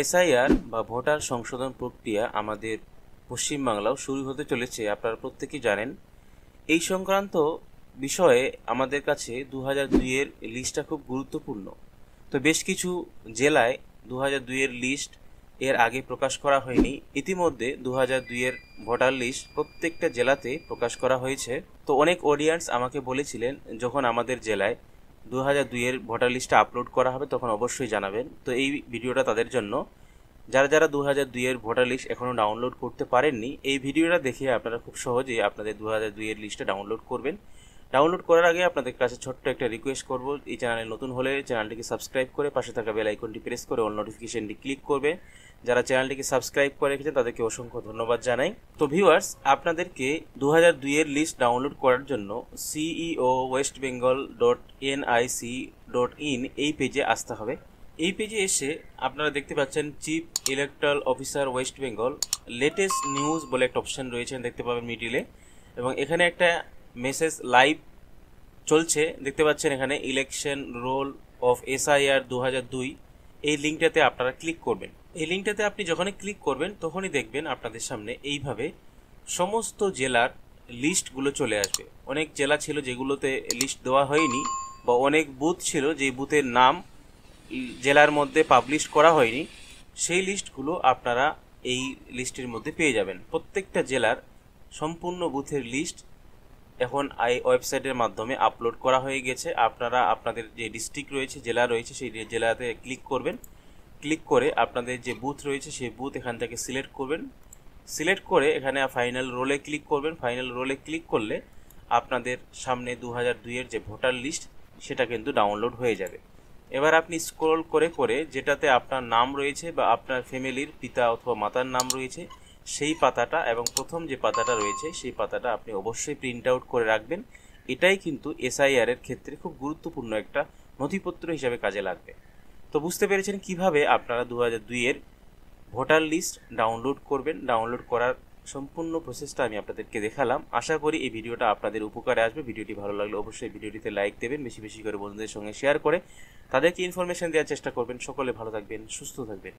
SIR বা voter সংশোধন প্রক্রিয়া আমাদের পশ্চিমবাংলাও শুরু হতে চলেছে, আপনারা প্রত্যেকেই জানেন। এই সংক্রান্ত বিষয়ে আমাদের কাছে 2002-এর লিস্টটা খুব গুরুত্বপূর্ণ। তো বেশ কিছু জেলায় 2002-এর লিস্ট এর আগে প্রকাশ করা হয়নি। ইতিমধ্যে 2002-এর ভোটার লিস্ট প্রত্যেকটা জেলাতে প্রকাশ করা হয়েছে। তো অনেক অডিয়েন্স আমাকে বলেছিলেন যখন আমাদের জেলায় 2002-এর ভোটার লিস্টটা আপলোড করা হবে তখন অবশ্যই জানাবেন। তো এই ভিডিওটা তাদের জন্য, যারা যারা 2002-এর ভোটার লিস্ট এখনও ডাউনলোড করতে পারেননি, এই ভিডিওটা দেখে আপনারা খুব সহজেই আপনাদের 2002-এর লিস্টটা ডাউনলোড করবেন। ডাউনলোড করার আগে আপনাদের কাছে ছোট্ট একটা রিকোয়েস্ট করব, এই চ্যানেলে নতুন হলে চ্যানেলটিকে সাবস্ক্রাইব করে পাশে থাকা বেল আইকনটি প্রেস করে অল নোটিফিকেশনটি ক্লিক করবে। যারা চ্যানেলটিকে সাবস্ক্রাইব করে রেখেছেন তাদেরকে অসংখ্য ধন্যবাদ জানাই। তো ভিউয়ার্স, আপনাদেরকে 2002-এর লিস্ট ডাউনলোড করার জন্য ceo.westbengal.nic.in এই পেজে আসতে হবে। এই পেজে এসে আপনারা দেখতে পাচ্ছেন chief electoral officer West Bengal latest news বলে একটা অপশন রয়েছে, দেখতে পাবেন মিডিলে, এবং এখানে একটা মেসেজ লাইভ চলছে দেখতে পাচ্ছেন। এখানে ইলেকশন রোল অফ এসআইআর 2002, এই লিঙ্কটাতে আপনারা ক্লিক করবেন। এই লিঙ্কটাতে আপনি যখনই ক্লিক করবেন তখনই দেখবেন আপনাদের সামনে এইভাবে সমস্ত জেলার লিস্টগুলো চলে আসবে। অনেক জেলা ছিল যেগুলোতে লিস্ট দেওয়া হয়নি, বা অনেক বুথ ছিল যে বুথের নাম জেলার মধ্যে পাবলিশ করা হয়নি, সেই লিস্টগুলো আপনারা এই লিস্টের মধ্যে পেয়ে যাবেন। প্রত্যেকটা জেলার সম্পূর্ণ বুথের লিস্ট এখন এই ওয়েবসাইটের মাধ্যমে আপলোড করা হয়ে গেছে। আপনারা আপনাদের যে ডিস্ট্রিক্ট রয়েছে, জেলা রয়েছে, সেই জেলাতে ক্লিক করবেন। ক্লিক করে আপনাদের যে বুথ রয়েছে সেই বুথ এখান থেকে সিলেক্ট করবেন। সিলেক্ট করে এখানে ফাইনাল রোলে ক্লিক করবেন। ফাইনাল রোলে ক্লিক করলে আপনাদের সামনে 2002-এর যে ভোটার লিস্ট সেটা কিন্তু ডাউনলোড হয়ে যাবে। এবার আপনি স্ক্রল করে করে যেটাতে আপনার নাম রয়েছে বা আপনার ফ্যামিলির পিতা অথবা মাতার নাম রয়েছে সেই পাতাটা এবং প্রথম যে পাতাটা রয়েছে সেই পাতাটা আপনি অবশ্যই প্রিন্ট আউট করে রাখবেন। এটাই কিন্তু এসআইআর এর ক্ষেত্রে খুব গুরুত্বপূর্ণ একটা নথিপত্র হিসাবে কাজে লাগবে। তো বুঝতে পেরেছেন কিভাবে আপনারা 2002-এর ভোটার লিস্ট ডাউনলোড করবেন। ডাউনলোড করার সম্পূর্ণ প্রসেসটা আমি আপনাদেরকে দেখালাম। আশা করি এই ভিডিওটা আপনাদের উপকারে আসবে। ভিডিওটি ভালো লাগলে অবশ্যই ভিডিওটিতে লাইক দেবেন, বেশি বেশি করে বন্ধুদের সঙ্গে শেয়ার করে তাদেরকে ইনফরমেশন দেওয়ার চেষ্টা করবেন। সকলে ভালো থাকবেন, সুস্থ থাকবেন।